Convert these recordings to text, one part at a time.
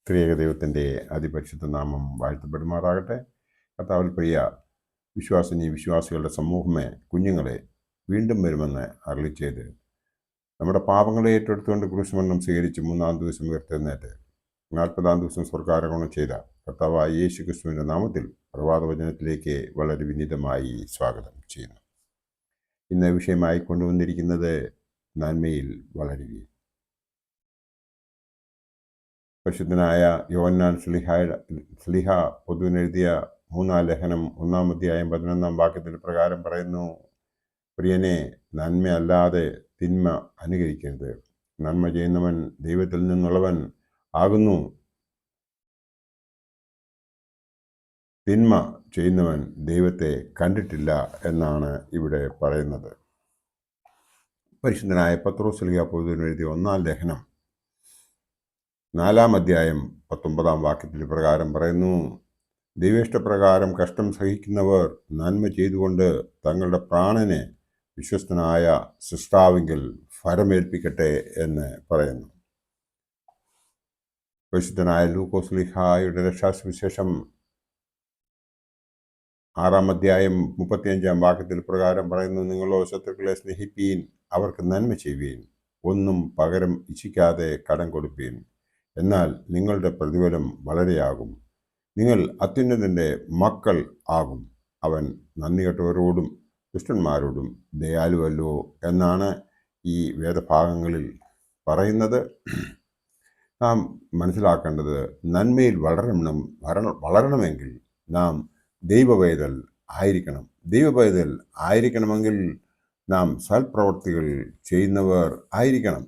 ത്രിയേക ദൈവത്തിൻ്റെ അതിപരിശുദ്ധ നാമം വാഴ്ത്തപ്പെടുമാറാകട്ടെ. കർത്താവിൽ പ്രിയ വിശ്വാസികളുടെ സമൂഹമേ, കുഞ്ഞുങ്ങളെ, വീണ്ടും വരുമെന്ന് അരുളിച്ചെയ്ത് നമ്മുടെ പാപങ്ങളെ ഏറ്റെടുത്തുകൊണ്ട് ക്രൂശുമരണം സ്വീകരിച്ച് 3-ാം ദിവസം ഉയർത്തെഴുന്നേറ്റ് 40-ാം ദിവസം സ്വർഗ്ഗാരോഹണം ചെയ്ത കർത്താവായ യേശു ക്രിസ്തുവിൻ്റെ നാമത്തിൽ പ്രഭാതവചനത്തിലേക്ക് വളരെ വിനീതമായി സ്വാഗതം ചെയ്യുന്നു. ഇന്ന് വിഷയമായി കൊണ്ടുവന്നിരിക്കുന്നത് നന്മയിൽ വളരുകയും. പരിശുദ്ധനായ യോഹന്നാൻ ശ്ലീഹ പൊതുവിനെഴുതിയ 3-ാം ലേഖനം 1-ാം അധ്യായം 11-ാം വാക്യത്തിൽ പ്രകാരം പറയുന്നു: പ്രിയനെ, നന്മയല്ലാതെ തിന്മ അനുകരിക്കരുത്. നന്മ ചെയ്യുന്നവൻ ദൈവത്തിൽ നിന്നുള്ളവൻ ആകുന്നു, തിന്മ ചെയ്യുന്നവൻ ദൈവത്തെ കണ്ടിട്ടില്ല എന്നാണ് ഇവിടെ പറയുന്നത്. പരിശുദ്ധനായ പത്രോസ് ശ്ലീഹ പൊതുവിനെഴുതിയ 1-ാം ലേഖനം 4-ാം അധ്യായം 19-ാം വാക്യത്തിൽ പ്രകാരം പറയുന്നു: ദൈവേഷ്ടപ്രകാരം കഷ്ടം സഹിക്കുന്നവർ നന്മ ചെയ്തുകൊണ്ട് തങ്ങളുടെ പ്രാണനെ വിശ്വസ്തനായ സൃഷ്ടാവിങ്കിൽ ഫലമേൽപ്പിക്കട്ടെ എന്ന് പറയുന്നു. പരിശുദ്ധനായ ലൂക്കോസ് ശ്ലീഹായുടെ രക്ഷാസുവിശേഷം 6-ാം അധ്യായം 35-ാം വാക്യത്തിൽ പ്രകാരം പറയുന്നു: നിങ്ങളോ ശത്രുക്കളെ സ്നേഹിപ്പീൻ, അവർക്ക് നന്മ ചെയ്യുവീൻ, ഒന്നും പകരം ഇച്ഛിക്കാതെ കടം കൊടുപ്പീൻ, എന്നാൽ നിങ്ങളുടെ പ്രതിഫലം വളരെയാകും. നിങ്ങൾ അത്യുന്നതൻ്റെ മക്കൾ ആകും. അവൻ നന്ദികെട്ടവരോടും ദുഷ്ടന്മാരോടും ദയാലുവല്ലോ എന്നാണ് ഈ വേദഭാഗങ്ങളിൽ പറയുന്നത്. നാം മനസ്സിലാക്കേണ്ടത്, നന്മയിൽ വളരണമെങ്കിൽ നാം ദൈവപൈതൽ ആയിരിക്കണം. ദൈവപൈതൽ ആയിരിക്കണമെങ്കിൽ നാം സൽപ്രവർത്തികൾ ചെയ്യുന്നവർ ആയിരിക്കണം.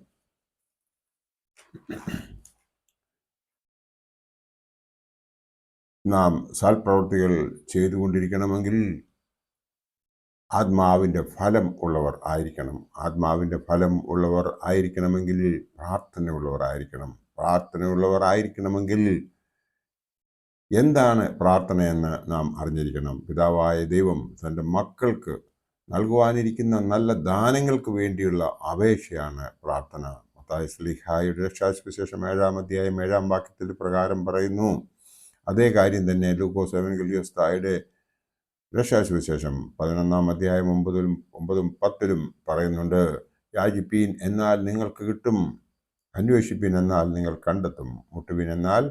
നാം സൽപ്രവർത്തികൾ ചെയ്തുകൊണ്ടിരിക്കണമെങ്കിൽ ആത്മാവിൻ്റെ ഫലം ഉള്ളവർ ആയിരിക്കണം. ആത്മാവിൻ്റെ ഫലം ഉള്ളവർ ആയിരിക്കണമെങ്കിൽ പ്രാർത്ഥനയുള്ളവർ ആയിരിക്കണം. പ്രാർത്ഥനയുള്ളവർ ആയിരിക്കണമെങ്കിൽ എന്താണ് പ്രാർത്ഥനയെന്ന് നാം അറിഞ്ഞിരിക്കണം. പിതാവായ ദൈവം തൻ്റെ മക്കൾക്ക് നൽകുവാനിരിക്കുന്ന നല്ല ദാനങ്ങൾക്ക് വേണ്ടിയുള്ള അപേക്ഷയാണ് പ്രാർത്ഥന. മത്തായി ശ്ലീഹായുടെ രക്ഷാസുവിശേഷം 7-ാം അധ്യായം 7-ാം വാക്യത്തിൽ പ്രകാരം പറയുന്നു. അതേ കാര്യം തന്നെ ലൂക്കോസ് എവൻഗേലിയോസ്തായുടെ രക്ഷാസുവിശേഷം 11-ാം അധ്യായം 9-ഉം 10-ലും പറയുന്നുണ്ട്: യാചിപ്പീൻ എന്നാൽ നിങ്ങൾക്ക് കിട്ടും, അന്വേഷിപ്പീൻ എന്നാൽ നിങ്ങൾ കണ്ടെത്തും, മുട്ടുവീൻ എന്നാൽ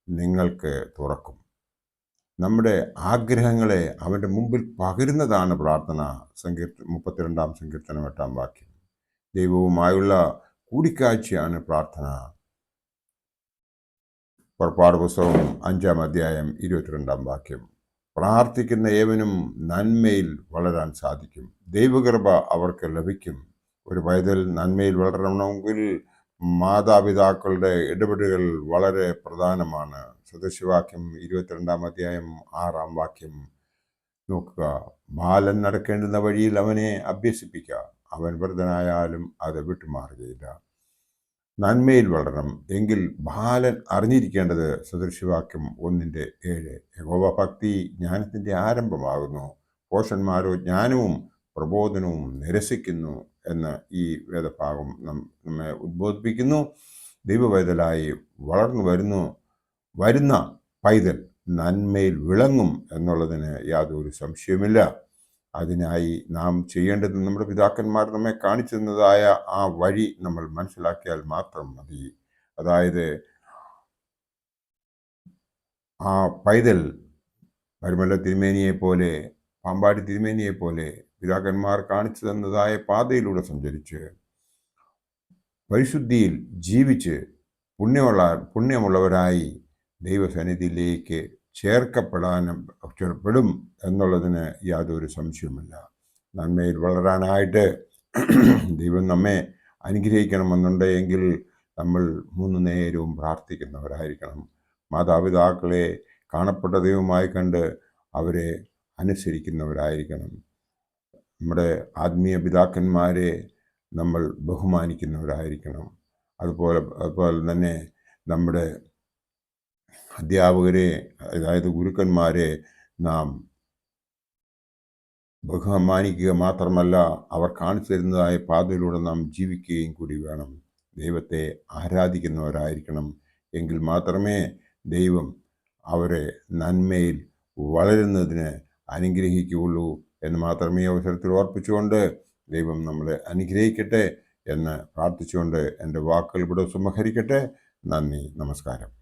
നിങ്ങൾക്ക് തുറക്കും. നമ്മുടെ ആഗ്രഹങ്ങളെ അവൻ്റെ മുമ്പിൽ പകരുന്നതാണ് പ്രാർത്ഥന. 32-ാം സങ്കീർത്തനം 8-ാം വാക്യം. ദൈവവുമായുള്ള കൂടിക്കാഴ്ചയാണ് പ്രാർത്ഥന. പുറപ്പാട് പുസ്തകം 5-ാം അധ്യായം 22-ാം വാക്യം. പ്രാർത്ഥിക്കുന്ന ഏവനും നന്മയിൽ വളരാൻ സാധിക്കും, ദൈവകൃപ അവർക്ക് ലഭിക്കും. ഒരു പൈതൽ നന്മയിൽ വളരണമെങ്കിൽ മാതാപിതാക്കളുടെ ഇടപെടലുകൾ വളരെ പ്രധാനമാണ്. സദൃശവാക്യം 22-ാം അധ്യായം 6-ാം വാക്യം നോക്കുക: ബാലൻ നടക്കേണ്ടുന്ന വഴിയിൽ അവനെ അഭ്യസിപ്പിക്കുക, അവൻ വൃദ്ധനായാലും അത് വിട്ടുമാറുകയില്ല. നന്മയിൽ വളരണം എങ്കിൽ ബാലൻ അറിഞ്ഞിരിക്കേണ്ടത് സദൃശവാക്യം 1-7: യഹോവ ഭക്തി ജ്ഞാനത്തിൻ്റെ ആരംഭമാകുന്നു, ഭോഷന്മാരോ ജ്ഞാനവും പ്രബോധനവും നിരസിക്കുന്നു എന്ന് ഈ വേദഭാഗം നമ്മെ ഉദ്ബോധിപ്പിക്കുന്നു. ദൈവപൈതലായി വളർന്നു വരുന്ന പൈതൽ നന്മയിൽ വിളങ്ങും എന്നുള്ളതിന് യാതൊരു സംശയവുമില്ല. അതിനായി നാം ചെയ്യേണ്ടത് നമ്മുടെ പിതാക്കന്മാർ നമ്മെ കാണിച്ചു തന്നതായ ആ വഴി നമ്മൾ മനസ്സിലാക്കിയാൽ മാത്രം മതി. അതായത് ആ പൈതൽ പരിമല തിരുമേനിയെപ്പോലെ, പാമ്പാടി തിരുമേനിയെപ്പോലെ പിതാക്കന്മാർ കാണിച്ചു തന്നതായ പാതയിലൂടെ സഞ്ചരിച്ച് പരിശുദ്ധിയിൽ ജീവിച്ച് പുണ്യമുള്ളവരായി ദൈവസന്നിധിയിലേക്ക് ചേർക്കപ്പെടും എന്നുള്ളതിന് യാതൊരു സംശയവുമില്ല. നന്മയിൽ വളരാനായിട്ട് ദൈവം നമ്മെ അനുഗ്രഹിക്കണമെന്നുണ്ടെങ്കിൽ നമ്മൾ 3 നേരവും പ്രാർത്ഥിക്കുന്നവരായിരിക്കണം. മാതാപിതാക്കളെ കാണപ്പെട്ട ദൈവമായി കണ്ട് അവരെ അനുസരിക്കുന്നവരായിരിക്കണം. നമ്മുടെ ആത്മീയ പിതാക്കന്മാരെ നമ്മൾ ബഹുമാനിക്കുന്നവരായിരിക്കണം. അതുപോലെ തന്നെ നമ്മുടെ അധ്യാപകരെ, അതായത് ഗുരുക്കന്മാരെ നാം ബഹുമാനിക്കുക മാത്രമല്ല, അവർ കാണിച്ചു തരുന്നതായ പാതയിലൂടെ നാം ജീവിക്കുകയും കൂടി വേണം. ദൈവത്തെ ആരാധിക്കുന്നവരായിരിക്കണം. എങ്കിൽ മാത്രമേ ദൈവം അവരെ നന്മയിൽ വളരുന്നതിന് അനുഗ്രഹിക്കുകയുള്ളൂ എന്ന് മാത്രമേ അവസരത്തിൽ ഓർപ്പിച്ചുകൊണ്ട് ദൈവം നമ്മളെ അനുഗ്രഹിക്കട്ടെ എന്ന് പ്രാർത്ഥിച്ചുകൊണ്ട് എൻ്റെ വാക്കുകൾ ഇവിടെ സമാഹരിക്കട്ടെ. നന്ദി, നമസ്കാരം.